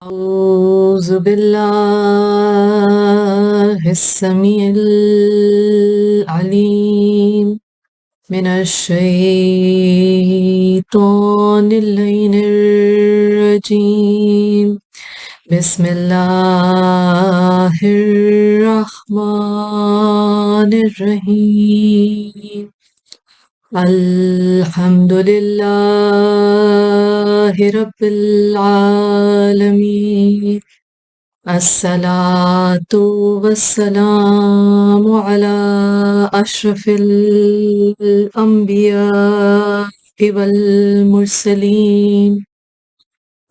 أعوذ بالله السميع العليم من الشيطان اللعين الرجيم بسم الله الرحمن الرحيم الحمد لله رب العالمين الصلاة والسلام على أشرف الأنبياء والمرسلين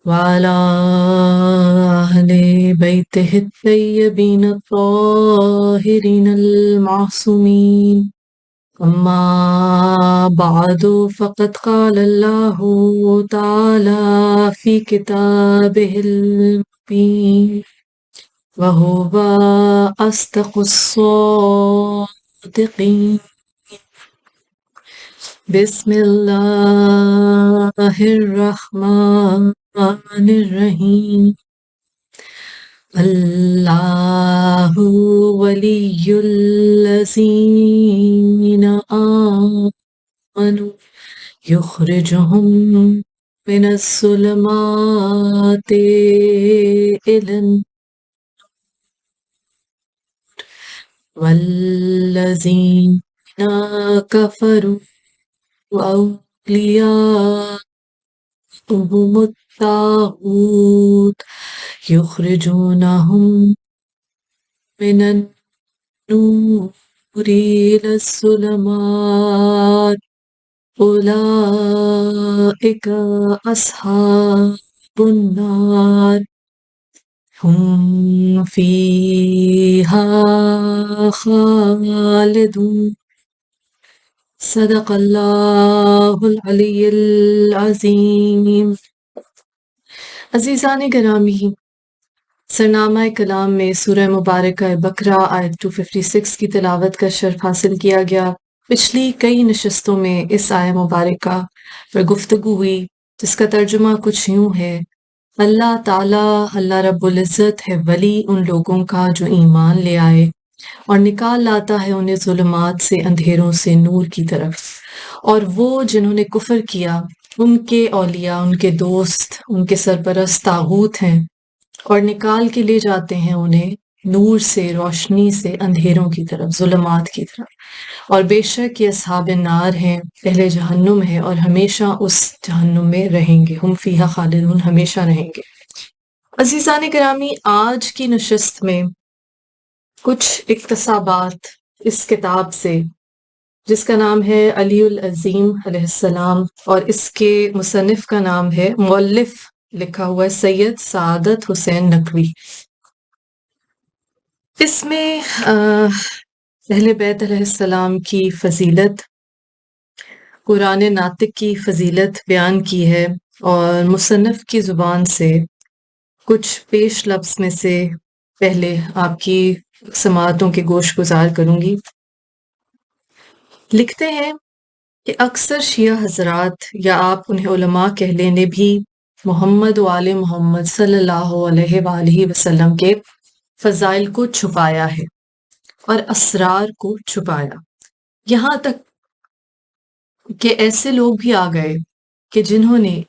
وعلى أهل بيته الطيبين الطاهرين المعصومين أما بعد فقد قال الله تعالى في كتابه المبين وهو أصدق الصادقين بسم الله الرحمن الرحيم الله ولي الذين آمنوا يخرجهم من الظلمات إلى النور والذين كفروا أولياؤهم الطاغوت يخرجونهم من النور إلى الظلمات أولئك أصحاب النار هم فيها خالدون صدق اللہ العلی العظیم۔ عزیزان گرامی، سرنامہ کلام میں سورہ مبارکہ بقرہ آیت 256 کی تلاوت کا شرف حاصل کیا گیا۔ پچھلی کئی نشستوں میں اس آیت مبارکہ پر گفتگو ہوئی، جس کا ترجمہ کچھ یوں ہے: اللہ تعالیٰ، اللہ رب العزت ہے ولی ان لوگوں کا جو ایمان لے آئے اور نکال لاتا ہے انہیں ظلمات سے، اندھیروں سے نور کی طرف، اور وہ جنہوں نے کفر کیا ان کے اولیاء، ان کے دوست، ان کے سرپرست طاغوت ہیں، اور نکال کے لے جاتے ہیں انہیں نور سے، روشنی سے، اندھیروں کی طرف، ظلمات کی طرف، اور بے شک یہ اصحاب نار ہیں، اہل جہنم ہے، اور ہمیشہ اس جہنم میں رہیں گے، ہم فیہا خالدون، ہمیشہ رہیں گے۔ عزیزان گرامی، آج کی نشست میں کچھ اقتباسات اس کتاب سے، جس کا نام ہے علی العظیم علیہ السلام، اور اس کے مصنف کا نام ہے، مؤلف لکھا ہوا ہے سید سعادت حسین نقوی۔ اس میں اہل بیت علیہ السلام کی فضیلت، قرآن ناطق کی فضیلت بیان کی ہے، اور مصنف کی زبان سے کچھ پیش لفظ میں سے پہلے آپ کی سماعتوں کے گوش گزار کروں گی۔ لکھتے ہیں کہ اکثر شیعہ حضرات، یا آپ انہیں علماء کہہ لیں، نے بھی محمد و آل محمد صلی اللہ علیہ وآلہ وسلم کے فضائل کو چھپایا ہے اور اسرار کو چھپایا، یہاں تک کہ ایسے لوگ بھی آ گئے کہ جنہوں نے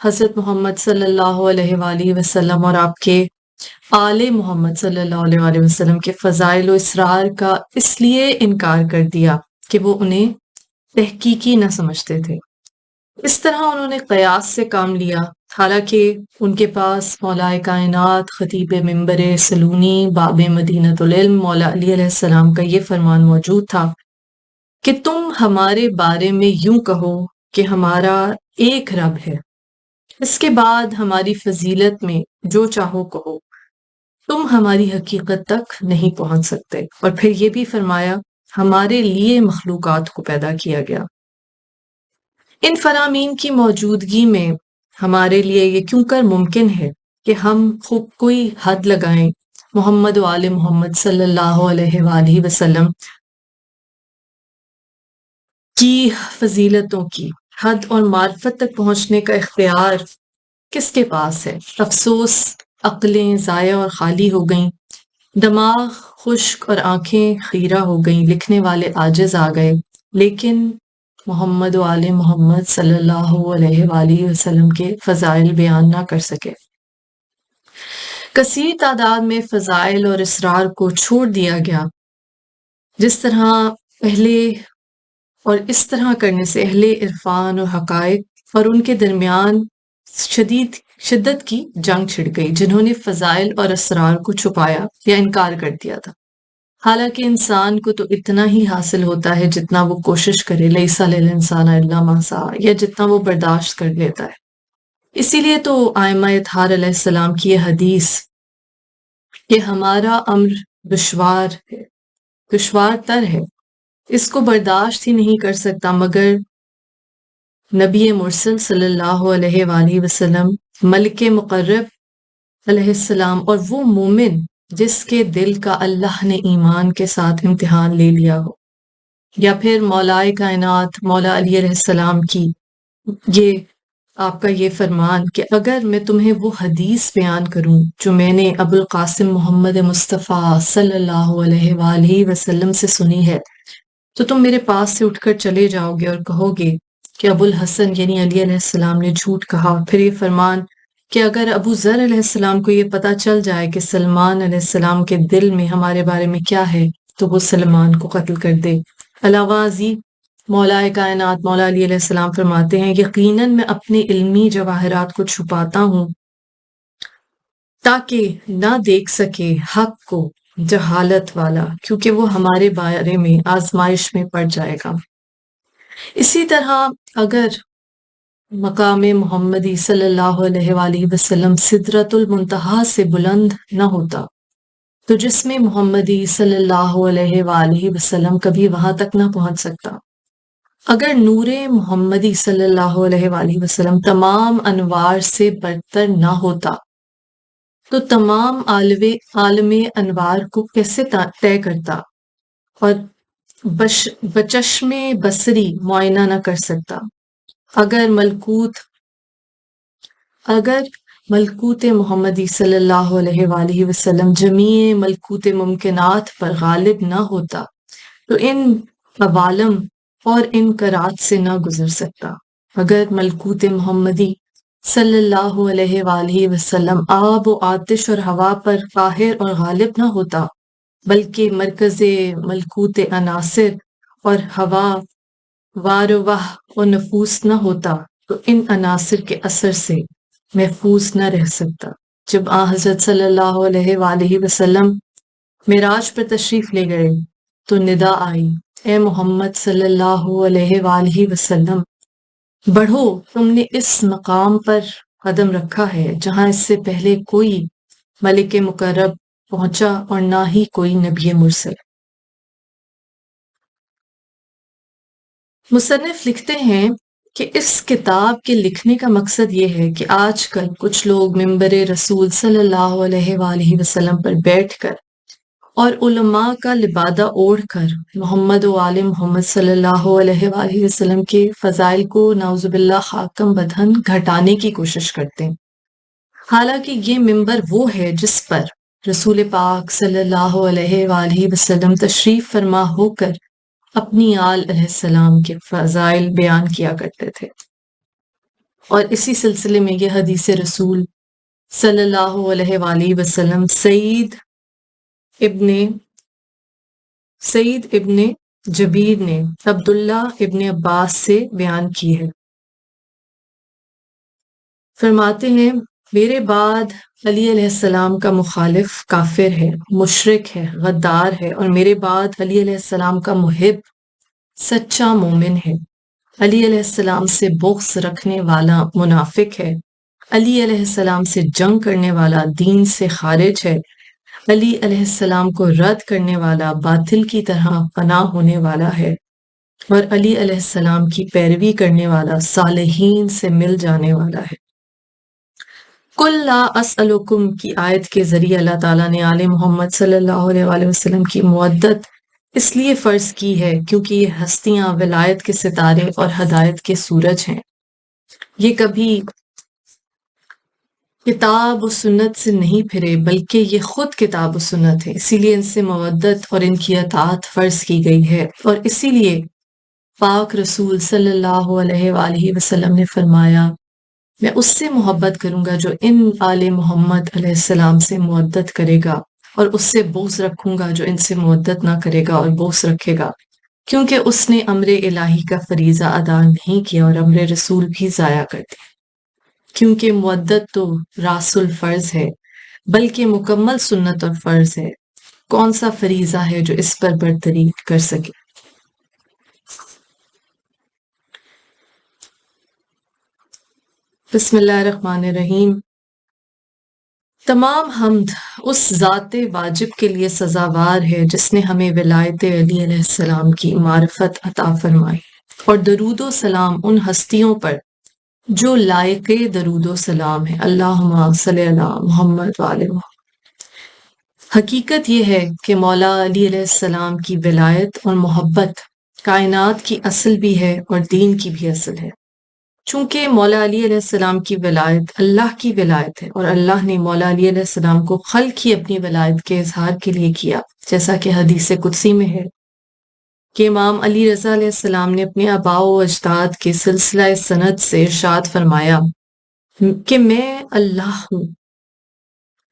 حضرت محمد صلی اللہ علیہ وآلہ وسلم اور آپ کے آل محمد صلی اللہ علیہ وآلہ وسلم کے فضائل و اسرار کا اس لیے انکار کر دیا کہ وہ انہیں تحقیقی نہ سمجھتے تھے۔ اس طرح انہوں نے قیاس سے کام لیا، حالانکہ ان کے پاس مولا کائنات، خطیب منبر سلونی، باب مدینۃ العلم مولا علی علیہ السلام کا یہ فرمان موجود تھا کہ تم ہمارے بارے میں یوں کہو کہ ہمارا ایک رب ہے، اس کے بعد ہماری فضیلت میں جو چاہو کہو، تم ہماری حقیقت تک نہیں پہنچ سکتے۔ اور پھر یہ بھی فرمایا، ہمارے لیے مخلوقات کو پیدا کیا گیا۔ ان فرامین کی موجودگی میں ہمارے لیے یہ کیوں کر ممکن ہے کہ ہم خوب کوئی حد لگائیں محمد و آل محمد صلی اللہ علیہ وآلہ وسلم کی فضیلتوں کی، حد اور معرفت تک پہنچنے کا اختیار کس کے پاس ہے؟ افسوس، عقلیں ضائع اور خالی ہو گئیں، دماغ خشک اور آنکھیں خیرہ ہو گئیں، لکھنے والے عاجز آ گئے، لیکن محمد و آل محمد صلی اللہ علیہ وآلہ وسلم کے فضائل بیان نہ کر سکے۔ کثیر تعداد میں فضائل اور اسرار کو چھوڑ دیا گیا، جس طرح پہلے، اور اس طرح کرنے سے اہل عرفان اور حقائق اور ان کے درمیان شدت کی جنگ چھڑ گئی، جنہوں نے فضائل اور اسرار کو چھپایا یا انکار کر دیا تھا۔ حالانکہ انسان کو تو اتنا ہی حاصل ہوتا ہے جتنا وہ کوشش کرے، لیس علی الانسان الا ما سعی، یا جتنا وہ برداشت کر لیتا ہے۔ اسی لیے تو ائمہ اطہار علیہ السلام کی یہ حدیث کہ ہمارا امر دشوار تر ہے، اس کو برداشت ہی نہیں کر سکتا مگر نبی مرسل صلی اللہ علیہ وآلہ وسلم، ملک مقرب علیہ السلام، اور وہ مومن جس کے دل کا اللہ نے ایمان کے ساتھ امتحان لے لیا ہو، یا پھر مولائے کائنات مولا علی علیہ السلام کی یہ آپ کا یہ فرمان کہ اگر میں تمہیں وہ حدیث بیان کروں جو میں نے ابو القاسم محمد مصطفیٰ صلی اللہ علیہ وآلہ وسلم سے سنی ہے، تو تم میرے پاس سے اٹھ کر چلے جاؤ گے اور کہو گے کہ ابو الحسن یعنی علی علیہ السلام نے جھوٹ کہا۔ پھر یہ فرمان کہ اگر ابو ذر علیہ السلام کو یہ پتہ چل جائے کہ سلمان علیہ السلام کے دل میں ہمارے بارے میں کیا ہے تو وہ سلمان کو قتل کر دے۔ علاوہ ازیں مولا کائنات مولا علی علیہ السلام فرماتے ہیں، یقیناً میں اپنے علمی جواہرات کو چھپاتا ہوں تاکہ نہ دیکھ سکے حق کو جہالت والا، کیونکہ وہ ہمارے بارے میں آزمائش میں پڑ جائے گا۔ اسی طرح اگر مقام محمدی صلی اللہ علیہ وآلہ وسلم سدرۃ المنتہا سے بلند نہ ہوتا تو جسم محمدی صلی اللہ علیہ وآلہ وسلم کبھی وہاں تک نہ پہنچ سکتا۔ اگر نور محمدی صلی اللہ علیہ وآلہ وسلم تمام انوار سے برتر نہ ہوتا تو تمام عالم انوار کو کیسے طے کرتا اور بچشم بصری معائنہ نہ کر سکتا۔ اگر ملکوت محمدی صلی اللہ علیہ وآلہ وسلم جمیع ملکوت ممکنات پر غالب نہ ہوتا تو ان عوالم اور ان کرات سے نہ گزر سکتا۔ اگر ملکوت محمدی صلی اللہ علیہ وآلہ وسلم آب و آتش اور ہوا پر قاہر اور غالب نہ ہوتا بلکہ مرکز ملکوت عناصر اور ہوا واروح و نفوس نہ ہوتا تو ان عناصر کے اثر سے محفوظ نہ رہ سکتا۔ جب حضرت صلی اللہ علیہ وآلہ وسلم معراج پر تشریف لے گئے تو ندا آئی، اے محمد صلی اللہ علیہ وآلہ وسلم، بڑھو، تم نے اس مقام پر قدم رکھا ہے جہاں اس سے پہلے کوئی ملک مقرب پہنچا اور نہ ہی کوئی نبی مرسل۔ مصنف لکھتے ہیں کہ اس کتاب کے لکھنے کا مقصد یہ ہے کہ آج کل کچھ لوگ منبر رسول صلی اللہ علیہ وآلہ وسلم پر بیٹھ کر اور علماء کا لبادہ اوڑھ کر محمد و آل محمد صلی اللہ علیہ وآلہ وسلم کے فضائل کو نعوذ باللہ خاکم بدہن گھٹانے کی کوشش کرتے ہیں، حالانکہ یہ منبر وہ ہے جس پر رسول پاک صلی اللہ علیہ وآلہ وسلم تشریف فرما ہو کر اپنی آل علیہ السلام کے فضائل بیان کیا کرتے تھے۔ اور اسی سلسلے میں یہ حدیث رسول صلی اللہ علیہ وآلہ وسلم سعید ابن جبیر نے عبداللہ ابن عباس سے بیان کی ہے۔ فرماتے ہیں، میرے بعد علی علیہ السلام کا مخالف کافر ہے، مشرک ہے، غدار ہے، اور میرے بعد علی علیہ السلام کا محب سچا مومن ہے۔ علی علیہ السلام سے بغض رکھنے والا منافق ہے۔ علی علیہ السلام سے جنگ کرنے والا دین سے خارج ہے۔ علی علیہ السلام کو رد کرنے والا باطل کی طرح فنا ہونے والا ہے، اور علی علیہ السلام کی پیروی کرنے والا صالحین سے مل جانے والا ہے۔ قل لا اسألکم کی آیت کے ذریعے اللہ تعالیٰ نے آل محمد صلی اللہ علیہ وآلہ وسلم کی مودت اس لیے فرض کی ہے کیونکہ یہ ہستیاں ولایت کے ستارے اور ہدایت کے سورج ہیں۔ یہ کبھی کتاب و سنت سے نہیں پھرے بلکہ یہ خود کتاب و سنت ہے، اسی لیے ان سے مودت اور ان کی اطاعت فرض کی گئی ہے، اور اسی لیے پاک رسول صلی اللہ علیہ وآلہ وسلم نے فرمایا میں اس سے محبت کروں گا جو ان آل محمد علیہ السلام سے مودت کرے گا، اور اس سے بغض رکھوں گا جو ان سے مودت نہ کرے گا اور بغض رکھے گا، کیونکہ اس نے امر الہی کا فریضہ ادا نہیں کیا اور امر رسول بھی ضائع کر دیا، کیونکہ مودت تو راس الفرض ہے بلکہ مکمل سنت اور فرض ہے، کون سا فریضہ ہے جو اس پر برتری کر سکے۔ بسم اللہ الرحمن الرحیم۔ تمام حمد اس ذات واجب کے لیے سزاوار ہے جس نے ہمیں ولایت علی علیہ السلام کی معرفت عطا فرمائی، اور درود و سلام ان ہستیوں پر جو لائق درود و سلام ہے، اللہم صلی علی محمد وآل محمد۔ حقیقت یہ ہے کہ مولا علی علیہ السلام کی ولایت اور محبت کائنات کی اصل بھی ہے اور دین کی بھی اصل ہے، چونکہ مولا علی علیہ السلام کی ولایت اللہ کی ولایت ہے، اور اللہ نے مولا علی علیہ السلام کو خلق ہی اپنی ولایت کے اظہار کے لیے کیا، جیسا کہ حدیث قدسی میں ہے کہ امام علی رضا علیہ السلام نے اپنے آباء و اجداد کے سلسلہ سند سے ارشاد فرمایا کہ میں اللہ ہوں،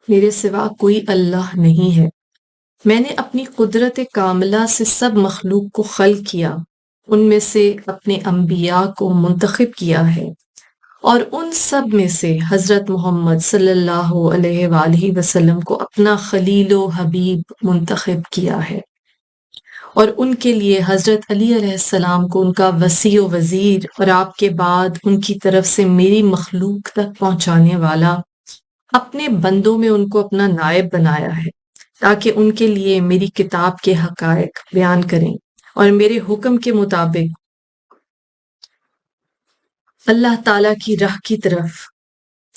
میرے سوا کوئی اللہ نہیں ہے، میں نے اپنی قدرت کاملہ سے سب مخلوق کو خلق کیا، ان میں سے اپنے انبیاء کو منتخب کیا ہے، اور ان سب میں سے حضرت محمد صلی اللہ علیہ وآلہ وسلم کو اپنا خلیل و حبیب منتخب کیا ہے، اور ان کے لیے حضرت علی علیہ السلام کو ان کا وسیع و وزیر اور آپ کے بعد ان کی طرف سے میری مخلوق تک پہنچانے والا اپنے بندوں میں ان کو اپنا نائب بنایا ہے، تاکہ ان کے لیے میری کتاب کے حقائق بیان کریں اور میرے حکم کے مطابق اللہ تعالیٰ کی راہ کی طرف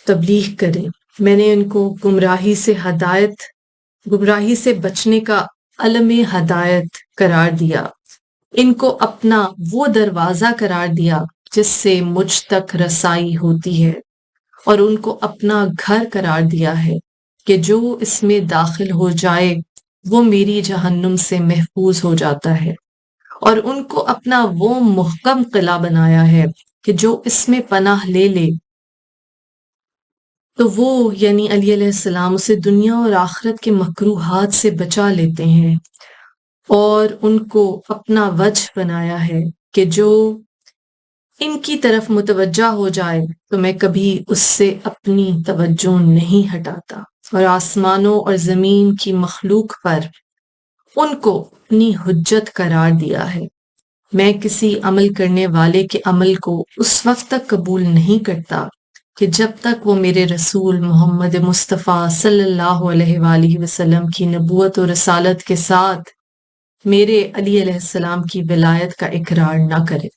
تبلیغ کریں۔ میں نے ان کو گمراہی سے بچنے کا علم ہدایت قرار دیا، ان کو اپنا وہ دروازہ قرار دیا جس سے مجھ تک رسائی ہوتی ہے، اور ان کو اپنا گھر قرار دیا ہے کہ جو اس میں داخل ہو جائے وہ میری جہنم سے محفوظ ہو جاتا ہے، اور ان کو اپنا وہ محکم قلعہ بنایا ہے کہ جو اس میں پناہ لے لے تو وہ یعنی علی علیہ السلام اسے دنیا اور آخرت کے مکروہات سے بچا لیتے ہیں، اور ان کو اپنا وجہ بنایا ہے کہ جو ان کی طرف متوجہ ہو جائے تو میں کبھی اس سے اپنی توجہ نہیں ہٹاتا، اور آسمانوں اور زمین کی مخلوق پر ان کو اپنی حجت قرار دیا ہے۔ میں کسی عمل کرنے والے کے عمل کو اس وقت تک قبول نہیں کرتا کہ جب تک وہ میرے رسول محمد مصطفیٰ صلی اللہ علیہ وآلہ وسلم کی نبوت و رسالت کے ساتھ میرے علی علیہ السلام کی ولایت کا اقرار نہ کرے۔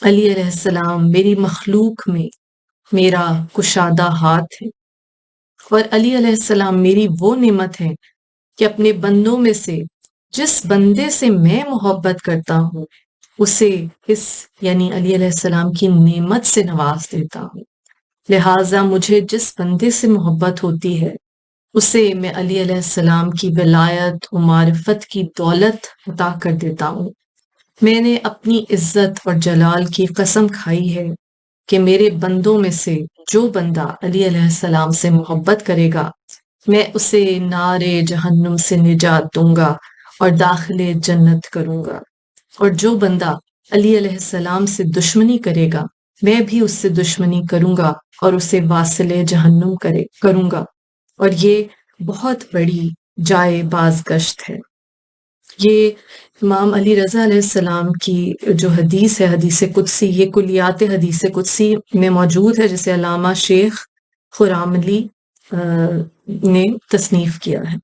علی علیہ السلام میری مخلوق میں میرا کشادہ ہاتھ ہے، اور علی علیہ السلام میری وہ نعمت ہے کہ اپنے بندوں میں سے جس بندے سے میں محبت کرتا ہوں اسے اس یعنی علی علیہ السلام کی نعمت سے نواز دیتا ہوں، لہٰذا مجھے جس بندے سے محبت ہوتی ہے اسے میں علی علیہ السلام کی ولایت و معرفت کی دولت عطا کر دیتا ہوں۔ میں نے اپنی عزت اور جلال کی قسم کھائی ہے کہ میرے بندوں میں سے جو بندہ علی علیہ السلام سے محبت کرے گا میں اسے نار جہنم سے نجات دوں گا اور داخل جنت کروں گا، اور جو بندہ علی علیہ السلام سے دشمنی کرے گا میں بھی اس سے دشمنی کروں گا اور اسے واصل جہنم کروں گا، اور یہ بہت بڑی جائے بازگشت ہے۔ یہ امام علی رضا علیہ السلام کی جو حدیث ہے، حدیث قدسی، یہ کلیات حدیث قدسی میں موجود ہے جسے علامہ شیخ خرام علی نے تصنیف کیا ہے۔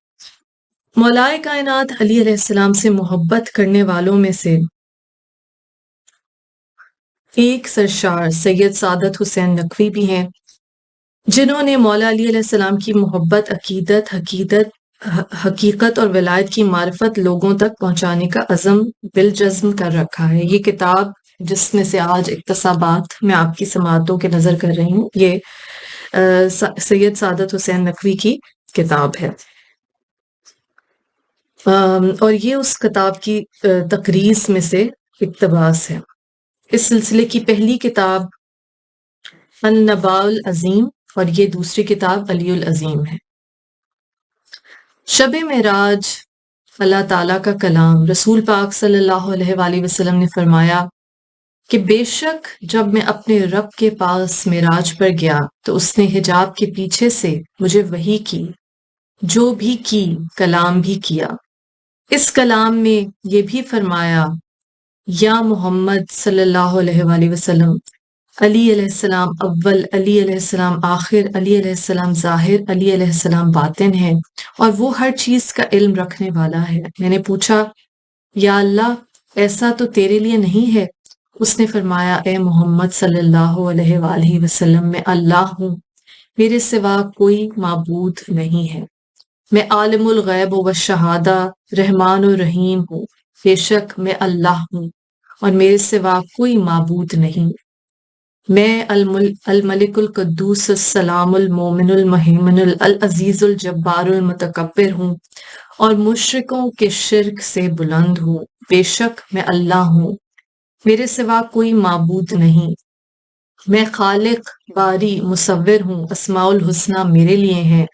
مولائے کائنات علی علیہ السلام سے محبت کرنے والوں میں سے ایک سرشار سید سعادت حسین نقوی بھی ہیں، جنہوں نے مولا علی علیہ السلام کی محبت، عقیدت، حقیقت اور ولایت کی معرفت لوگوں تک پہنچانے کا عزم بالجزم کر رکھا ہے۔ یہ کتاب جس میں سے آج اقتصابات میں آپ کی سماعتوں کے نظر کر رہی ہوں، یہ سید سعادت حسین نقوی کی کتاب ہے، اور یہ اس کتاب کی تقریض میں سے اقتباس ہے۔ اس سلسلے کی پہلی کتاب النباء العظیم اور یہ دوسری کتاب علی العظیم ہے۔ شب معراج اللہ تعالیٰ کا کلام، رسول پاک صلی اللہ علیہ وآلہ وسلم نے فرمایا کہ بے شک جب میں اپنے رب کے پاس معراج پر گیا تو اس نے حجاب کے پیچھے سے مجھے وحی کی، جو بھی کی کلام بھی کیا۔ اس کلام میں یہ بھی فرمایا یا محمد صلی اللہ علیہ وآلہ وسلم، علی علیہ السلام اول، علی علیہ السلام آخر، علی علیہ السلام ظاہر، علی علیہ السلام باطن ہے، اور وہ ہر چیز کا علم رکھنے والا ہے۔ میں نے پوچھا یا اللہ ایسا تو تیرے لیے نہیں ہے؟ اس نے فرمایا اے محمد صلی اللہ علیہ وآلہ وسلم، میں اللہ ہوں، میرے سوا کوئی معبود نہیں ہے، میں عالم الغیب و شہادہ رحمان و رحیم ہوں، بے شک میں اللہ ہوں اور میرے سوا کوئی معبود نہیں، میں الملک القدوس السلام المومن المہیمن العزیز الجبار المتکبر ہوں اور مشرکوں کے شرک سے بلند ہوں، بے شک میں اللہ ہوں، میرے سوا کوئی معبود نہیں، میں خالق باری مصور ہوں، اسماء الحسنہ میرے لیے ہیں،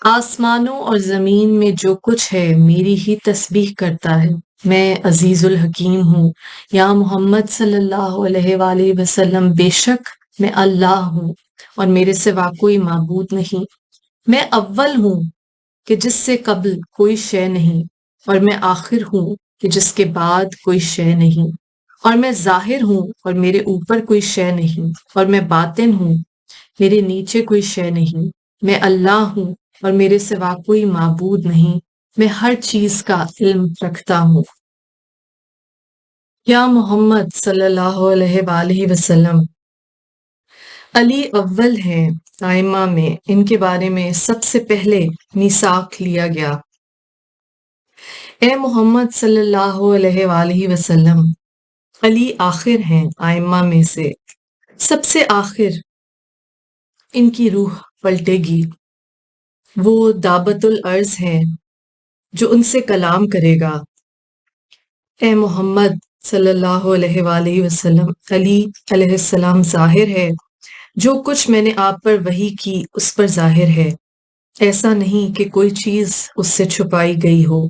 آسمانوں اور زمین میں جو کچھ ہے میری ہی تسبیح کرتا ہے، میں عزیز الحکیم ہوں، یا محمد صلی اللہ علیہ وآلہ وسلم بے شک میں اللہ ہوں اور میرے سوا کوئی معبود نہیں، میں اول ہوں کہ جس سے قبل کوئی شے نہیں، اور میں آخر ہوں کہ جس کے بعد کوئی شے نہیں، اور میں ظاہر ہوں اور میرے اوپر کوئی شے نہیں، اور میں باطن ہوں، میرے نیچے کوئی شے نہیں، میں اللہ ہوں اور میرے سوا کوئی معبود نہیں، میں ہر چیز کا علم رکھتا ہوں۔ یا محمد صلی اللہ علیہ وآلہ وسلم، علی اول ہیں ائمہ میں، ان کے بارے میں سب سے پہلے میثاق لیا گیا۔ اے محمد صلی اللہ علیہ وآلہ وسلم، علی آخر ہیں ائمہ میں سے، سب سے آخر ان کی روح پلٹے گی، وہ دابت الارض ہیں جو ان سے کلام کرے گا۔ اے محمد صلی اللہ علیہ وآلہ وسلم، علی علیہ السلام ظاہر ہے، جو کچھ میں نے آپ پر وحی کی اس پر ظاہر ہے، ایسا نہیں کہ کوئی چیز اس سے چھپائی گئی ہو۔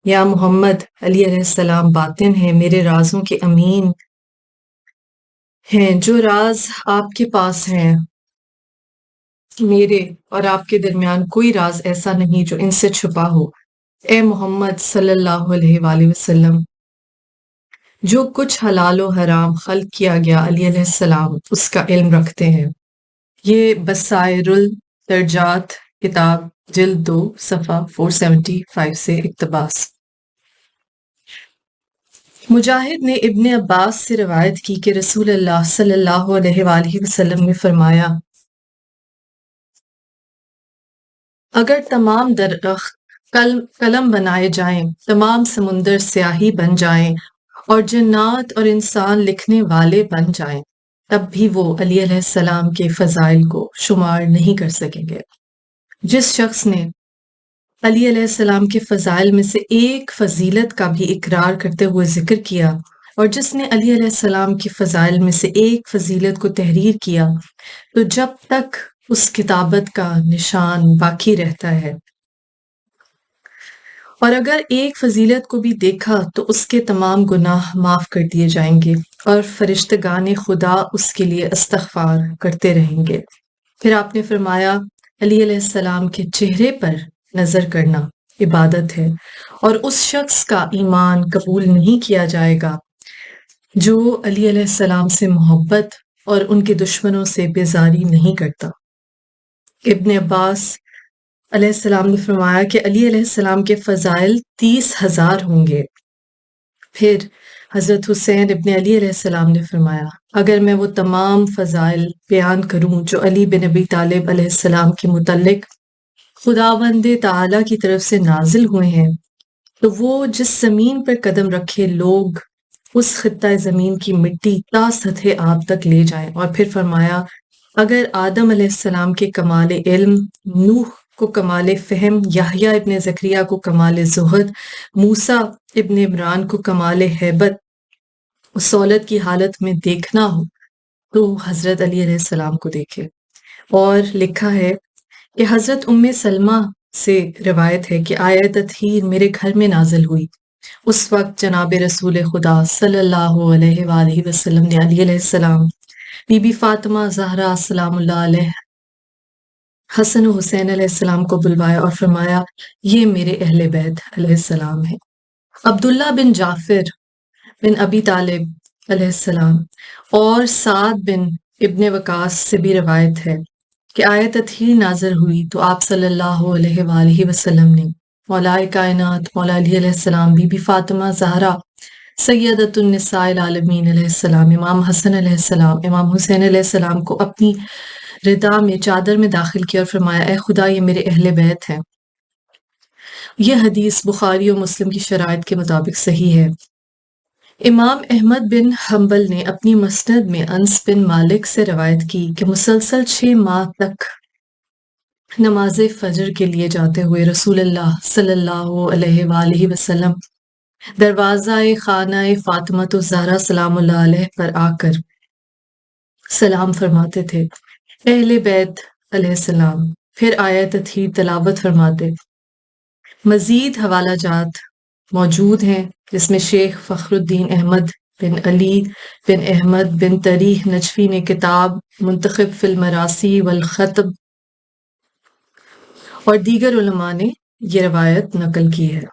یا محمد، علی علیہ السلام باطن ہے، میرے رازوں کے امین ہیں، جو راز آپ کے پاس ہیں میرے اور آپ کے درمیان کوئی راز ایسا نہیں جو ان سے چھپا ہو۔ اے محمد صلی اللہ علیہ وآلہ وسلم، جو کچھ حلال و حرام خلق کیا گیا علی علیہ السلام اس کا علم رکھتے ہیں۔ یہ بصائر الدرجات کتاب جلد 2 صفحہ 475 سے اقتباس۔ مجاہد نے ابن عباس سے روایت کی کہ رسول اللہ صلی اللہ علیہ وآلہ وسلم نے فرمایا اگر تمام درخت قلم بنائے جائیں، تمام سمندر سیاہی بن جائیں اور جنات اور انسان لکھنے والے بن جائیں، تب بھی وہ علی علیہ السلام کے فضائل کو شمار نہیں کر سکیں گے۔ جس شخص نے علی علیہ السلام کے فضائل میں سے ایک فضیلت کا بھی اقرار کرتے ہوئے ذکر کیا، اور جس نے علی علیہ السلام کے فضائل میں سے ایک فضیلت کو تحریر کیا، تو جب تک اس کتابت کا نشان باقی رہتا ہے، اور اگر ایک فضیلت کو بھی دیکھا تو اس کے تمام گناہ معاف کر دیے جائیں گے، اور فرشتگان خدا اس کے لیے استغفار کرتے رہیں گے۔ پھر آپ نے فرمایا علی علیہ السلام کے چہرے پر نظر کرنا عبادت ہے، اور اس شخص کا ایمان قبول نہیں کیا جائے گا جو علی علیہ السلام سے محبت اور ان کے دشمنوں سے بیزاری نہیں کرتا۔ ابن عباس علیہ السلام نے فرمایا کہ علی علیہ السلام کے فضائل 30,000 ہوں گے۔ پھر حضرت حسین ابن علی علیہ السلام نے فرمایا اگر میں وہ تمام فضائل بیان کروں جو علی بن ابی طالب علیہ السلام کے متعلق خداوند تعالیٰ کی طرف سے نازل ہوئے ہیں، تو وہ جس زمین پر قدم رکھے لوگ اس خطہ زمین کی مٹی تا سطح آب تک لے جائیں۔ اور پھر فرمایا اگر آدم علیہ السلام کے کمال علم، نوح کو کمال فہم، یحییٰ ابن زکریا کو کمال زہد، موسیٰ ابن عمران کو کمال ہیبت صولت کی حالت میں دیکھنا ہو تو حضرت علی علیہ السلام کو دیکھے۔ اور لکھا ہے کہ حضرت سلمہ سے روایت ہے کہ آیت تطہیر میرے گھر میں نازل ہوئی۔ اس وقت جناب رسول خدا صلی اللہ علیہ وآلہ وسلم نے علی علیہ السلام، بی بی فاطمہ زہرا سلام اللہ علیہ، حسن و حسین علیہ السلام کو بلوایا اور فرمایا یہ میرے اہل بیت علیہ السلام ہیں۔ عبداللہ بن جعفر بن ابی طالب علیہ السلام اور سعد بن ابن وقاص سے بھی روایت ہے کہ آیت تطہیر نازل ہوئی تو آپ صلی اللہ علیہ وآلہ وسلم نے مولا کائنات مولا علی علیہ السلام، بی بی فاطمہ زہرا سیدۃ النساء العالمین علیہ السلام، امام حسن علیہ السلام، امام حسین علیہ السلام کو اپنی ردا میں چادر میں داخل کیا اور فرمایا اے خدا یہ میرے اہل بیت ہیں۔ یہ حدیث بخاری و مسلم کی شرائط کے مطابق صحیح ہے۔ امام احمد بن حنبل نے اپنی مسند میں انس بن مالک سے روایت کی کہ مسلسل 6 ماہ تک نماز فجر کے لیے جاتے ہوئے رسول اللہ صلی اللہ علیہ وآلہ وسلم دروازہ خانہ فاطمہ الزہرا سلام اللہ علیہ پر آ کر سلام فرماتے تھے، اہل بیت علیہ السلام، پھر آیت تطہیر تلاوت فرماتے۔ مزید حوالہ جات موجود ہیں جس میں شیخ فخر الدین احمد بن علی بن احمد بن تریح نجفی نے کتاب منتخب فی المراسی والخطب اور دیگر علماء نے یہ روایت نقل کی ہے۔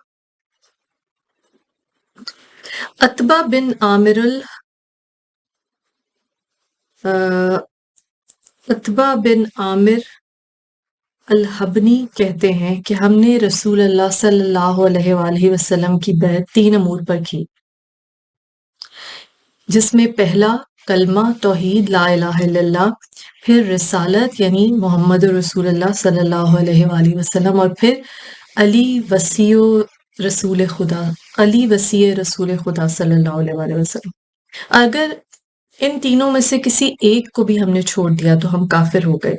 عتبہ بن عامر الحبنی کہتے ہیں کہ ہم نے رسول اللہ صلی اللہ علیہ وآلہ وسلم کی بیعت 3 امور پر کی، جس میں پہلا کلمہ توحید لا الہ الا اللہ، پھر رسالت یعنی محمد رسول اللہ صلی اللہ علیہ وآلہ وسلم، اور پھر علی وصی رسول خدا صلی اللہ علیہ وآلہ وسلم۔ اگر ان تینوں میں سے کسی ایک کو بھی ہم نے چھوڑ دیا تو ہم کافر ہو گئے۔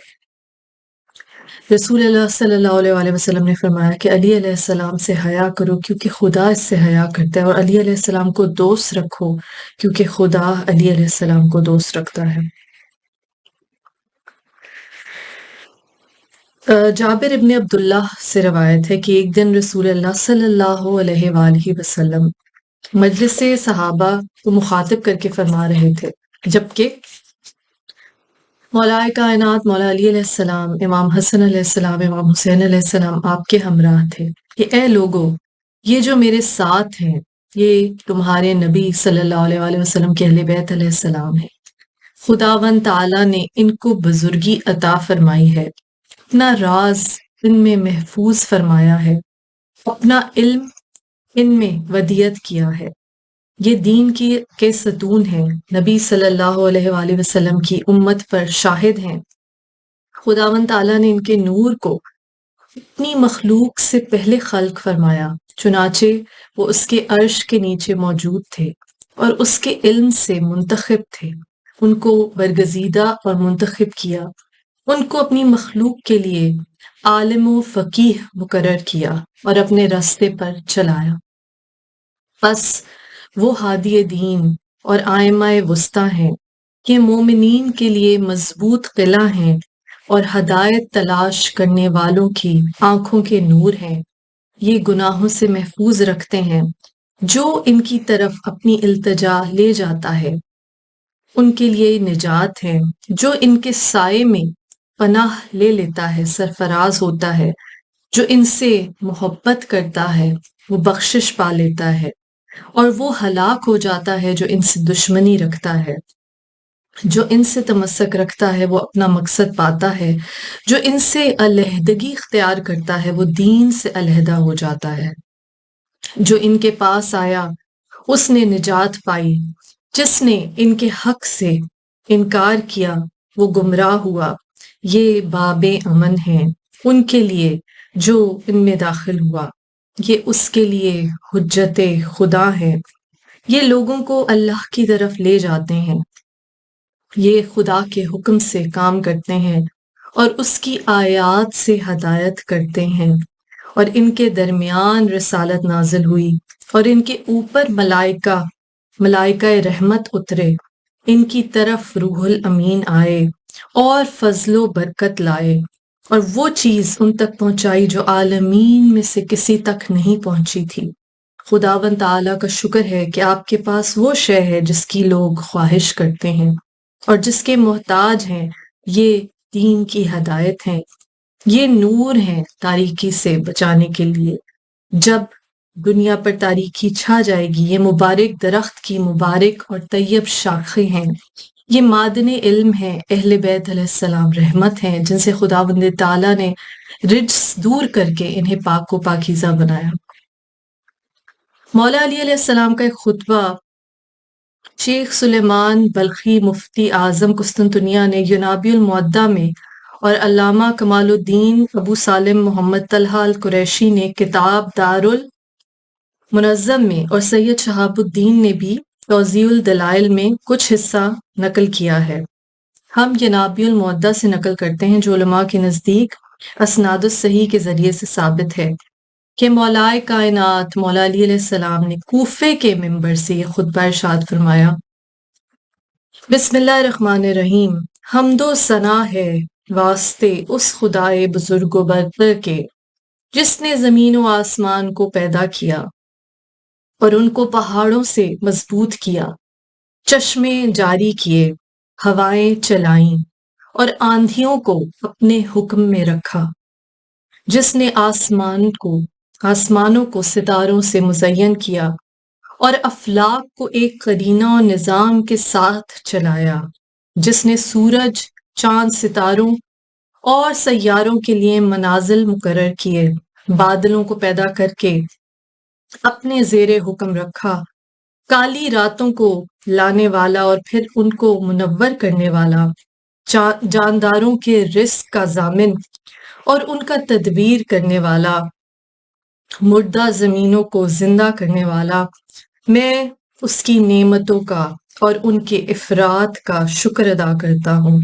رسول اللہ صلی اللہ علیہ وآلہ وسلم نے فرمایا کہ علی علیہ السلام سے حیا کرو کیونکہ خدا اس سے حیا کرتا ہے، اور علی علیہ السلام کو دوست رکھو کیونکہ خدا علی علیہ السلام کو دوست رکھتا ہے۔ جابر ابن عبداللہ سے روایت ہے کہ ایک دن رسول اللہ صلی اللہ علیہ وآلہ وسلم مجلس صحابہ کو مخاطب کر کے فرما رہے تھے، جبکہ مولا کائنات مولا علی علیہ السلام، امام حسن علیہ السلام، امام حسین علیہ السلام آپ کے ہمراہ تھے کہ اے لوگو، یہ جو میرے ساتھ ہیں یہ تمہارے نبی صلی اللہ علیہ وآلہ وسلم کے اہل بیت علیہ السلام ہیں۔ خداوند تعالیٰ نے ان کو بزرگی عطا فرمائی ہے، اپنا راز ان میں محفوظ فرمایا ہے، اپنا علم ان میں ودیعت کیا ہے، یہ دین کے ستون ہیں، نبی صلی اللہ علیہ وآلہ وسلم کی امت پر شاہد ہیں۔ خداوند تعالیٰ نے ان کے نور کو اپنی مخلوق سے پہلے خلق فرمایا، چنانچہ وہ اس کے عرش کے نیچے موجود تھے اور اس کے علم سے منتخب تھے، ان کو برگزیدہ اور منتخب کیا، ان کو اپنی مخلوق کے لیے عالم و فقیہ مقرر کیا اور اپنے راستے پر چلایا۔ بس وہ ہادی دین اور آئمہ وسطیٰ ہیں، یہ مومنین کے لیے مضبوط قلعہ ہیں اور ہدایت تلاش کرنے والوں کی آنکھوں کے نور ہیں، یہ گناہوں سے محفوظ رکھتے ہیں، جو ان کی طرف اپنی التجا لے جاتا ہے ان کے لیے نجات ہے، جو ان کے سائے میں پناہ لے لیتا ہے سرفراز ہوتا ہے، جو ان سے محبت کرتا ہے وہ بخشش پا لیتا ہے، اور وہ ہلاک ہو جاتا ہے جو ان سے دشمنی رکھتا ہے، جو ان سے تمسک رکھتا ہے وہ اپنا مقصد پاتا ہے، جو ان سے علیحدگی اختیار کرتا ہے وہ دین سے علیحدہ ہو جاتا ہے، جو ان کے پاس آیا اس نے نجات پائی، جس نے ان کے حق سے انکار کیا وہ گمراہ ہوا، یہ باب امن ہیں ان کے لیے جو ان میں داخل ہوا، یہ اس کے لیے حجت خدا ہے، یہ لوگوں کو اللہ کی طرف لے جاتے ہیں، یہ خدا کے حکم سے کام کرتے ہیں اور اس کی آیات سے ہدایت کرتے ہیں، اور ان کے درمیان رسالت نازل ہوئی، اور ان کے اوپر ملائکہ رحمت اترے، ان کی طرف روح الامین آئے اور فضل و برکت لائے، اور وہ چیز ان تک پہنچائی جو عالمین میں سے کسی تک نہیں پہنچی تھی۔ خداوند تعالیٰ کا شکر ہے کہ آپ کے پاس وہ شے ہے جس کی لوگ خواہش کرتے ہیں اور جس کے محتاج ہیں۔ یہ دین کی ہدایت ہے، یہ نور ہے تاریکی سے بچانے کے لیے۔ جب دنیا پر تاریکی چھا جائے گی، یہ مبارک درخت کی مبارک اور طیب شاخیں ہیں، یہ معدن علم ہے، اہل بیت علیہ السلام رحمت ہیں جن سے خداوند تعالیٰ نے رجس دور کر کے انہیں پاک و پاکیزہ بنایا۔ مولا علی علیہ السلام کا ایک خطبہ شیخ سلیمان بلخی مفتی اعظم قسطنطنیہ نے ینابیع المودع میں، اور علامہ کمال الدین ابو سالم محمد طلحہ القریشی نے کتاب دار المنظم میں، اور سید شہاب الدین نے بھی توضیح الدلائل میں کچھ حصہ نقل کیا ہے۔ ہم ینابیع المودع سے نقل کرتے ہیں جو علماء کے نزدیک اسناد الصحیح کے ذریعے سے ثابت ہے کہ مولائے کائنات مولا علی علیہ السلام نے کوفے کے منبر سے یہ خطبہ ارشاد فرمایا: بسم اللہ الرحمن الرحیم، حمد و ثنا ہے واسطے اس خدائے بزرگ و برتر کے جس نے زمین و آسمان کو پیدا کیا اور ان کو پہاڑوں سے مضبوط کیا، چشمے جاری کیے، ہوائیں چلائیں اور آندھیوں کو اپنے حکم میں رکھا، جس نے آسمانوں کو ستاروں سے مزین کیا اور افلاک کو ایک قرینہ و نظام کے ساتھ چلایا، جس نے سورج، چاند، ستاروں اور سیاروں کے لیے منازل مقرر کیے، بادلوں کو پیدا کر کے اپنے زیر حکم رکھا، کالی راتوں کو لانے والا اور پھر ان کو منور کرنے والا، جانداروں کے رزق کا ضامن اور ان کا تدبیر کرنے والا، مردہ زمینوں کو زندہ کرنے والا۔ میں اس کی نعمتوں کا اور ان کے افراد کا شکر ادا کرتا ہوں،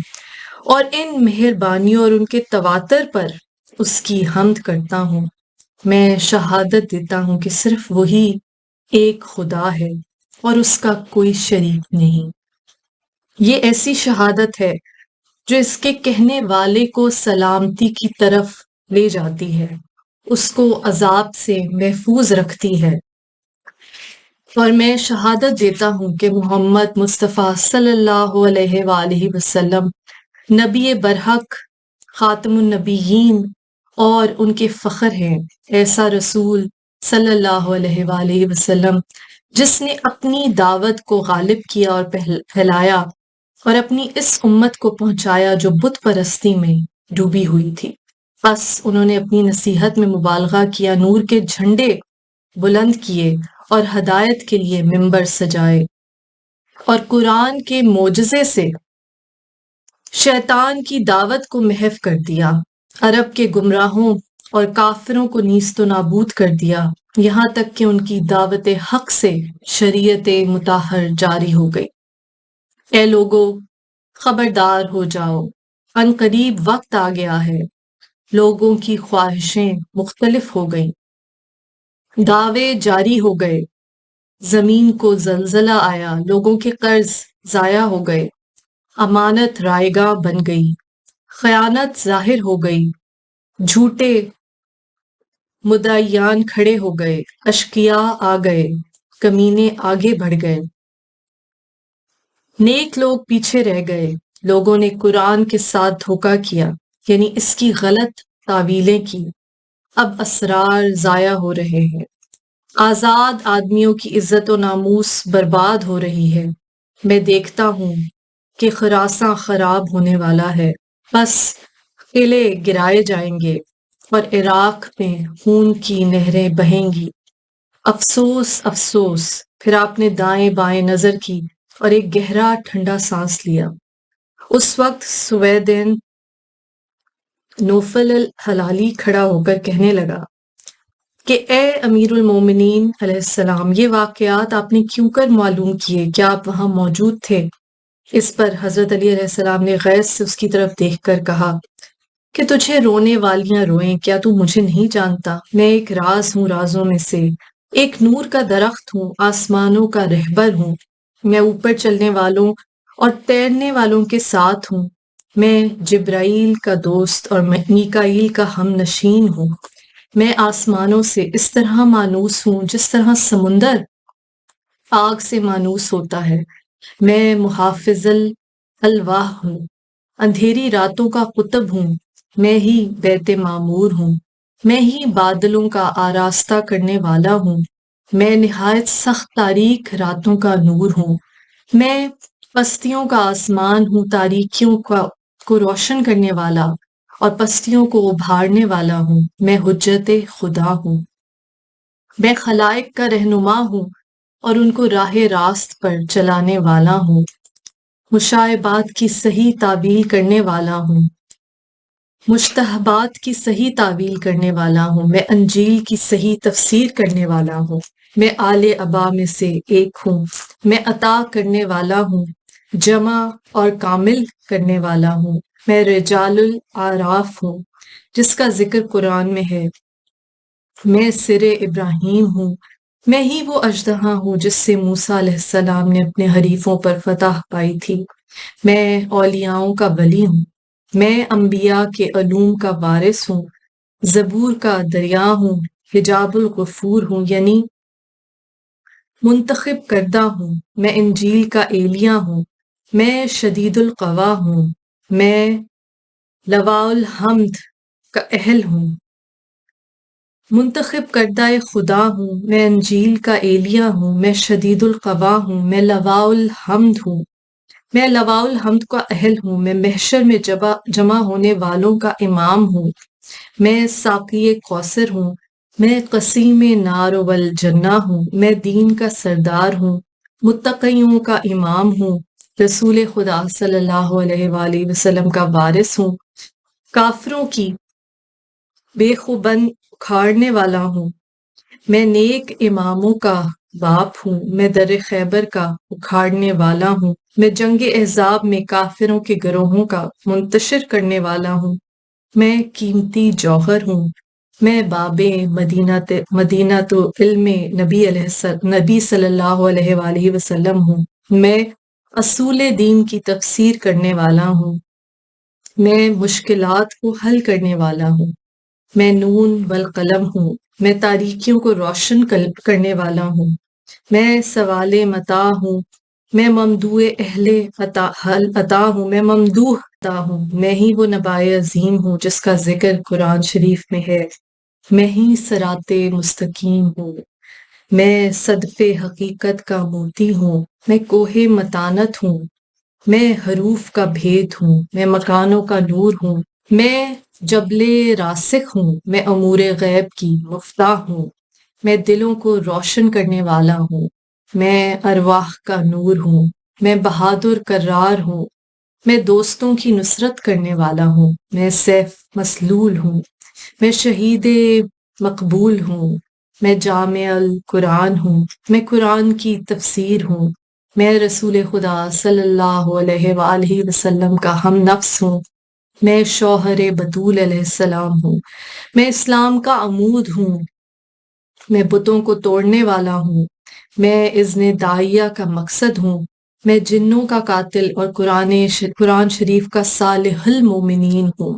اور ان مہربانیوں اور ان کے تواتر پر اس کی حمد کرتا ہوں۔ میں شہادت دیتا ہوں کہ صرف وہی ایک خدا ہے اور اس کا کوئی شریک نہیں۔ یہ ایسی شہادت ہے جو اس کے کہنے والے کو سلامتی کی طرف لے جاتی ہے، اس کو عذاب سے محفوظ رکھتی ہے، اور میں شہادت دیتا ہوں کہ محمد مصطفیٰ صلی اللہ علیہ وآلہ وسلم نبی برحق، خاتم النبیین اور ان کے فخر ہیں، ایسا رسول صلی اللہ علیہ وآلہ وسلم جس نے اپنی دعوت کو غالب کیا اور پھیلایا اور اپنی اس امت کو پہنچایا جو بت پرستی میں ڈوبی ہوئی تھی۔ بس انہوں نے اپنی نصیحت میں مبالغہ کیا، نور کے جھنڈے بلند کیے اور ہدایت کے لیے منبر سجائے، اور قرآن کے معجزے سے شیطان کی دعوت کو محو کر دیا، عرب کے گمراہوں اور کافروں کو نیست و نابود کر دیا، یہاں تک کہ ان کی دعوت حق سے شریعت مطہر جاری ہو گئی۔ اے لوگو، خبردار ہو جاؤ، ان قریب وقت آ گیا ہے، لوگوں کی خواہشیں مختلف ہو گئیں، دعوے جاری ہو گئے، زمین کو زلزلہ آیا، لوگوں کے قرض ضائع ہو گئے، امانت رائیگاں بن گئی، خیانت ظاہر ہو گئی، جھوٹے مدعیان کھڑے ہو گئے، اشقیاء آ گئے، کمینے آگے بڑھ گئے، نیک لوگ پیچھے رہ گئے، لوگوں نے قرآن کے ساتھ دھوکہ کیا، یعنی اس کی غلط تعویلیں کی، اب اسرار ضائع ہو رہے ہیں، آزاد آدمیوں کی عزت و ناموس برباد ہو رہی ہے۔ میں دیکھتا ہوں کہ خراساں خراب ہونے والا ہے، بس قلعے گرائے جائیں گے اور عراق میں خون کی نہریں بہیں گی۔ افسوس افسوس۔ پھر آپ نے دائیں بائیں نظر کی اور ایک گہرا ٹھنڈا سانس لیا۔ اس وقت سویدین نوفل الحلالی کھڑا ہو کر کہنے لگا کہ اے امیر المومنین علیہ السلام، یہ واقعات آپ نے کیوں کر معلوم کیے؟ کیا آپ وہاں موجود تھے؟ اس پر حضرت علی علیہ السلام نے غیظ سے اس کی طرف دیکھ کر کہا کہ تجھے رونے والیاں روئیں، کیا تو مجھے نہیں جانتا؟ میں ایک راز ہوں رازوں میں سے، ایک نور کا درخت ہوں، آسمانوں کا رہبر ہوں، میں اوپر چلنے والوں اور تیرنے والوں کے ساتھ ہوں، میں جبرائیل کا دوست اور میکائیل کا ہم نشین ہوں، میں آسمانوں سے اس طرح مانوس ہوں جس طرح سمندر آگ سے مانوس ہوتا ہے، میں محافظ الواح ہوں، اندھیری راتوں کا قطب ہوں، میں ہی بیت معمور ہوں، میں ہی بادلوں کا آراستہ کرنے والا ہوں، میں نہایت سخت تاریک راتوں کا نور ہوں، میں پستیوں کا آسمان ہوں، تاریکیوں کو روشن کرنے والا اور پستیوں کو ابھارنے والا ہوں، میں حجت خدا ہوں، میں خلائق کا رہنما ہوں اور ان کو راہ راست پر چلانے والا ہوں، مشائبات کی صحیح تعویل کرنے والا ہوں، مشتہبات کی صحیح تعویل کرنے والا ہوں، میں انجیل کی صحیح تفسیر کرنے والا ہوں، میں آل ابا میں سے ایک ہوں، میں عطا کرنے والا ہوں، جمع اور کامل کرنے والا ہوں، میں رجال الاعراف ہوں جس کا ذکر قرآن میں ہے، میں سر ابراہیم ہوں، میں ہی وہ اژدہا ہوں جس سے موسیٰ علیہ السلام نے اپنے حریفوں پر فتح پائی تھی، میں اولیاؤں کا ولی ہوں، میں انبیاء کے علوم کا وارث ہوں، زبور کا دریا ہوں، حجاب الغفور ہوں یعنی منتخب کردہ ہوں، میں انجیل کا ایلیاں ہوں، میں شدید القوا ہوں، میں لواء الحمد کا اہل ہوں، منتخب کردہ خدا ہوں، میں انجیل کا ایلیاں ہوں، میں شدید القوا ہوں، میں لواء الحمد ہوں، میں لواء الحمد کا اہل ہوں، میں محشر میں جمع ہونے والوں کا امام ہوں، میں ساقی کوثر ہوں، میں قسیم نار والجنہ ہوں، میں دین کا سردار ہوں، متقیوں کا امام ہوں، رسول خدا صلی اللہ علیہ وآلہ وسلم کا وارث ہوں، کافروں کی بے خوبن اکھاڑنے والا ہوں، میں نیک اماموں کا باپ ہوں، میں در خیبر کا اکھاڑنے والا ہوں، میں جنگ احزاب میں کافروں کے گروہوں کا منتشر کرنے والا ہوں، میں قیمتی جوہر ہوں، میں باب مدینہ تو علم نبی صلی اللہ علیہ وآلہ وسلم ہوں، میں اصول دین کی تفسیر کرنے والا ہوں، میں مشکلات کو حل کرنے والا ہوں، میں نون والقلم ہوں، میں تاریکیوں کو روشن کرنے والا ہوں، میں سوال متاع ہوں، میں ممدوح اہل عطا ہوں، میں ممدوح عطا ہوں، میں ہی وہ نبائے عظیم ہوں جس کا ذکر قرآن شریف میں ہے، میں ہی صراط مستقیم ہوں، میں صدف حقیقت کا موتی ہوں، میں کوہ متانت ہوں، میں حروف کا بھید ہوں، میں مکانوں کا نور ہوں، میں جبل راسخ ہوں، میں امور غیب کی مفتاح ہوں، میں دلوں کو روشن کرنے والا ہوں، میں ارواح کا نور ہوں، میں بہادر کرار ہوں، میں دوستوں کی نصرت کرنے والا ہوں، میں سیف مسلول ہوں، میں شہید مقبول ہوں، میں جامع القرآن ہوں، میں قرآن کی تفسیر ہوں، میں رسول خدا صلی اللہ علیہ وآلہ وسلم کا ہم نفس ہوں، میں شوہر بطول علیہ السلام ہوں، میں اسلام کا عمود ہوں، میں بتوں کو توڑنے والا ہوں، میں اذن داعیہ کا مقصد ہوں، میں جنوں کا قاتل اور قرآن شریف کا صالح المومنین ہوں،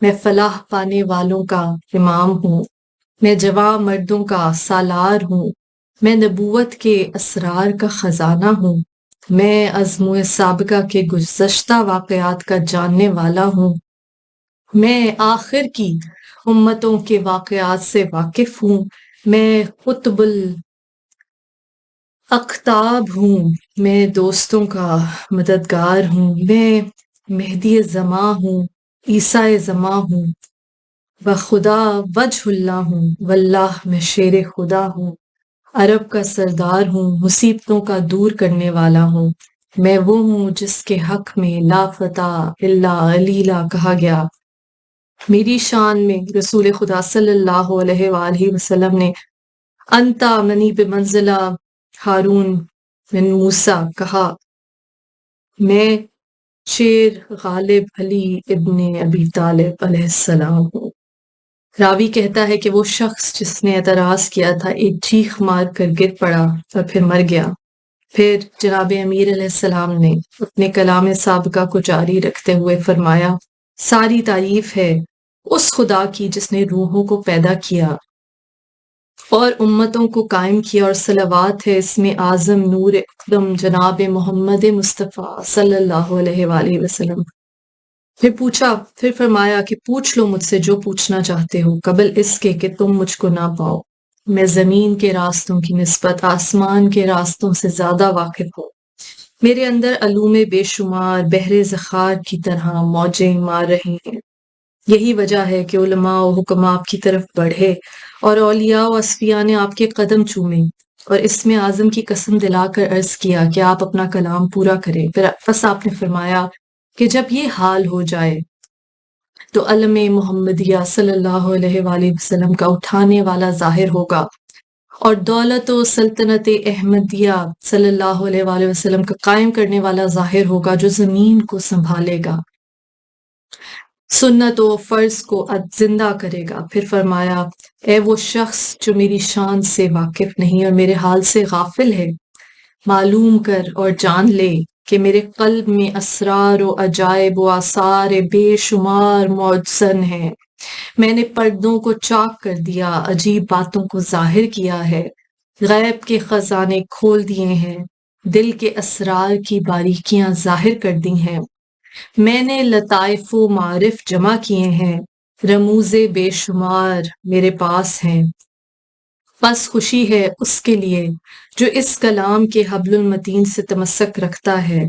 میں فلاح پانے والوں کا امام ہوں، میں جواں مردوں کا سالار ہوں، میں نبوت کے اسرار کا خزانہ ہوں، میں عزم سابقہ کے گزشتہ واقعات کا جاننے والا ہوں، میں آخر کی امتوں کے واقعات سے واقف ہوں، میں قطب الاقطاب ہوں، میں دوستوں کا مددگار ہوں، میں مہدی زماں ہوں، عیسیٰ زماں ہوں، بخدا وجہ اللہ ہوں، واللہ میں شیر خدا ہوں، عرب کا سردار ہوں، مصیبتوں کا دور کرنے والا ہوں، میں وہ ہوں جس کے حق میں لا فتح الا علیلا کہا گیا، میری شان میں رسول خدا صلی اللہ علیہ وآلہ وسلم نے انتا منی بمنزلہ ہارون من موسیٰ کہا، میں شیر غالب علی ابن ابی طالب علیہ السلام ہوں۔ راوی کہتا ہے کہ وہ شخص جس نے اعتراض کیا تھا ایک چیخ مار کر گر پڑا اور پھر مر گیا۔ پھر جناب امیر علیہ السلام نے اپنے کلام سابقہ کو جاری رکھتے ہوئے فرمایا، ساری تعریف ہے اس خدا کی جس نے روحوں کو پیدا کیا اور امتوں کو قائم کیا، اور صلوات ہے اس میں اعظم نور اقدم جناب محمد مصطفیٰ صلی اللہ علیہ وآلہ وسلم۔ پھر فرمایا کہ پوچھ لو مجھ سے جو پوچھنا چاہتے ہو قبل اس کے کہ تم مجھ کو نہ پاؤ۔ میں زمین کے راستوں کی نسبت آسمان کے راستوں سے زیادہ واقف ہوں۔ میرے اندر علوم بے شمار بحر ذخار کی طرح موجیں مار رہی ہیں۔ یہی وجہ ہے کہ علماء و حکماء آپ کی طرف بڑھے اور اولیاء و اصفیاء نے آپ کے قدم چومے اور اس میں اعظم کی قسم دلا کر عرض کیا کہ آپ اپنا کلام پورا کریں۔ پس آپ نے فرمایا کہ جب یہ حال ہو جائے تو علم محمدیہ صلی اللہ علیہ وآلہ وسلم کا اٹھانے والا ظاہر ہوگا، اور دولت و سلطنت احمدیہ صلی اللہ علیہ وآلہ وسلم کا قائم کرنے والا ظاہر ہوگا جو زمین کو سنبھالے گا، سنت و فرض کو زندہ کرے گا۔ پھر فرمایا، اے وہ شخص جو میری شان سے واقف نہیں اور میرے حال سے غافل ہے، معلوم کر اور جان لے کہ میرے قلب میں اسرار و عجائب و آثار بے شمار معجزن ہیں۔ میں نے پردوں کو چاک کر دیا، عجیب باتوں کو ظاہر کیا ہے، غیب کے خزانے کھول دیے ہیں، دل کے اسرار کی باریکیاں ظاہر کر دی ہیں۔ میں نے لطائف و معارف جمع کیے ہیں، رموز بے شمار میرے پاس ہیں۔ بس خوشی ہے اس کے لیے جو اس کلام کے حبل المتین سے تمسک رکھتا ہے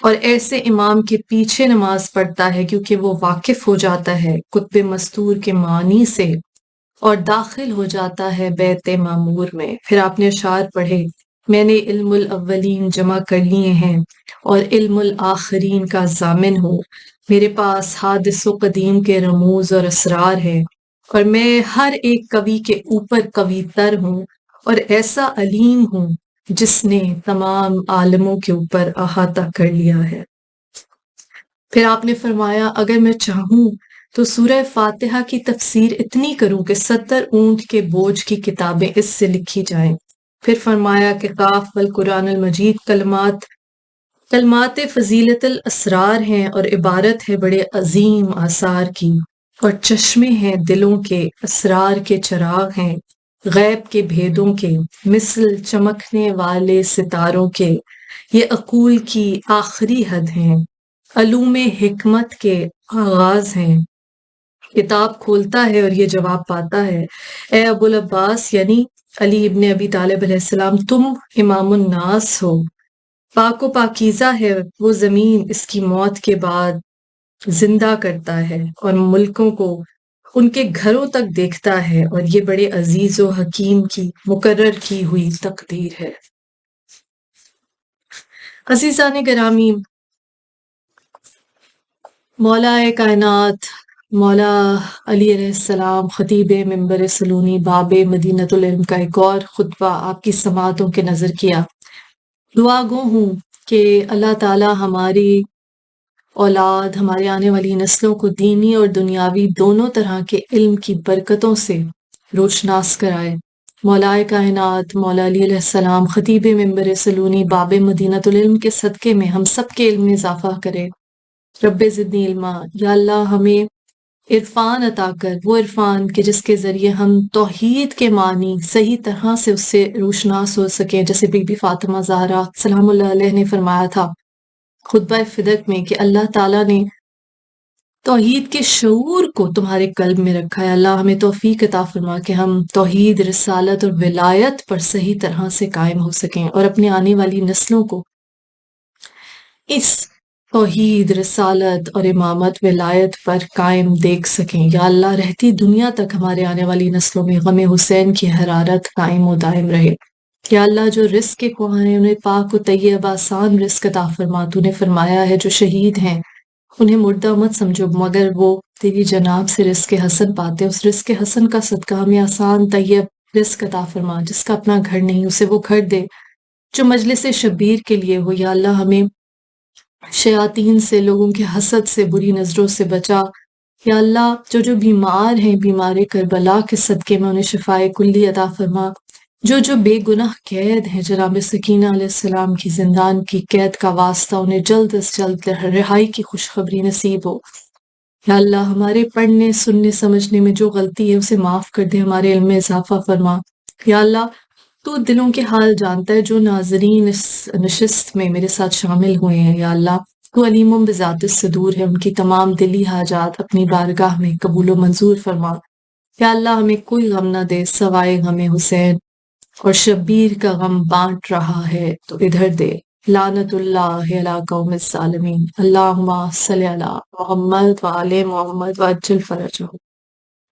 اور ایسے امام کے پیچھے نماز پڑھتا ہے، کیونکہ وہ واقف ہو جاتا ہے قطب مستور کے معنی سے اور داخل ہو جاتا ہے بیت معمور میں۔ پھر آپ نے اشعار پڑھے، میں نے علم الاولین جمع کر لیے ہیں اور علم الآخرین کا ضامن ہوں۔ میرے پاس حادث و قدیم کے رموز اور اسرار ہیں، اور میں ہر ایک قوی کے اوپر قوی تر ہوں اور ایسا علیم ہوں جس نے تمام عالموں کے اوپر احاطہ کر لیا ہے۔ پھر آپ نے فرمایا، اگر میں چاہوں تو سورہ فاتحہ کی تفسیر اتنی کروں کہ 70 اونٹ کے بوجھ کی کتابیں اس سے لکھی جائیں۔ پھر فرمایا کہ قاف والقرآن المجید کلمات فضیلت الاسرار ہیں اور عبارت ہے بڑے عظیم آثار کی، اور چشمے ہیں دلوں کے، اسرار کے چراغ ہیں غیب کے بھیدوں کے، مثل چمکنے والے ستاروں کے، یہ عقول کی آخری حد ہیں، علوم حکمت کے آغاز ہیں۔ کتاب کھولتا ہے اور یہ جواب پاتا ہے، اے ابو العباس یعنی علی ابن ابی طالب علیہ السلام، تم امام الناس ہو۔ پاک و پاکیزہ ہے وہ زمین اس کی موت کے بعد زندہ کرتا ہے اور ملکوں کو ان کے گھروں تک دیکھتا ہے، اور یہ بڑے عزیز و حکیم کی مقرر کی ہوئی تقدیر ہے۔ عزیزان گرامی، مولا کائنات مولا علی علیہ السلام خطیب منبر سلونی باب مدینۃ العلم کا ایک اور خطبہ آپ کی سماعتوں کے نظر کیا۔ دعا گو ہوں کہ اللہ تعالی ہماری اولاد، ہمارے آنے والی نسلوں کو دینی اور دنیاوی دونوں طرح کے علم کی برکتوں سے روشناس کرائے۔ مولا کائنات مولا علی علیہ السلام خطیب منبر سلونی باب مدینۃ العلم کے صدقے میں ہم سب کے علم میں اضافہ کرے۔ رب زدنی علما، یا اللہ ہمیں عرفان عطا کر، وہ عرفان کہ جس کے ذریعے ہم توحید کے معنی صحیح طرح سے اس سے روشناس ہو سکیں، جیسے بی بی فاطمہ زہرا سلام اللہ علیہ نے فرمایا تھا خطبہ فدق میں کہ اللہ تعالیٰ نے توحید کے شعور کو تمہارے قلب میں رکھا ہے۔ اللہ ہمیں توفیق عطا فرما کہ ہم توحید، رسالت اور ولایت پر صحیح طرح سے قائم ہو سکیں اور اپنے آنے والی نسلوں کو اس توحید، رسالت اور امامت، ولایت پر قائم دیکھ سکیں۔ یا اللہ رہتی دنیا تک ہمارے آنے والی نسلوں میں غم حسین کی حرارت قائم و دائم رہے۔ یا اللہ جو رزق کے خواہاں ہیں انہیں پاک و طیب آسان رزق عطا فرما۔ تو نے فرمایا ہے جو شہید ہیں انہیں مردہ مت سمجھو مگر وہ تیری جناب سے رزق حسن پاتے، اس رزق حسن کا صدقہ ہمیں آسان طیب رزق عطا فرما۔ جس کا اپنا گھر نہیں اسے وہ گھر دے، جو مجلس شبیر کے لیے ہو۔ یا اللہ ہمیں شیاطین سے، لوگوں کے حسد سے، بری نظروں سے بچا۔ یا اللہ جو بیمار ہیں، بیمار کربلا کے صدقے میں انہیں شفائے کلی عطا فرما۔ جو بے گناہ قید ہیں، جناب سکینہ علیہ السلام کی زندان کی قید کا واسطہ، انہیں جلد از جلد رہائی کی خوشخبری نصیب ہو۔ یا اللہ ہمارے پڑھنے، سننے، سمجھنے میں جو غلطی ہے اسے معاف کر دے، ہمارے علم میں اضافہ فرما۔ یا اللہ تو دلوں کے حال جانتا ہے، جو ناظرین اس نشست میں میرے ساتھ شامل ہوئے ہیں، یا اللہ تو علیم بذات الصدور ہے، ان کی تمام دلی حاجات اپنی بارگاہ میں قبول و منظور فرما۔ یا اللہ ہمیں کوئی غم نہ دے سوائے غم حسین، اور شبیر کا غم بانٹ رہا ہے تو ادھر دے۔ لعنت اللہ علی قوم الظالمین۔ اللہم صلی علی محمد وآل محمد وعجل فرجہ۔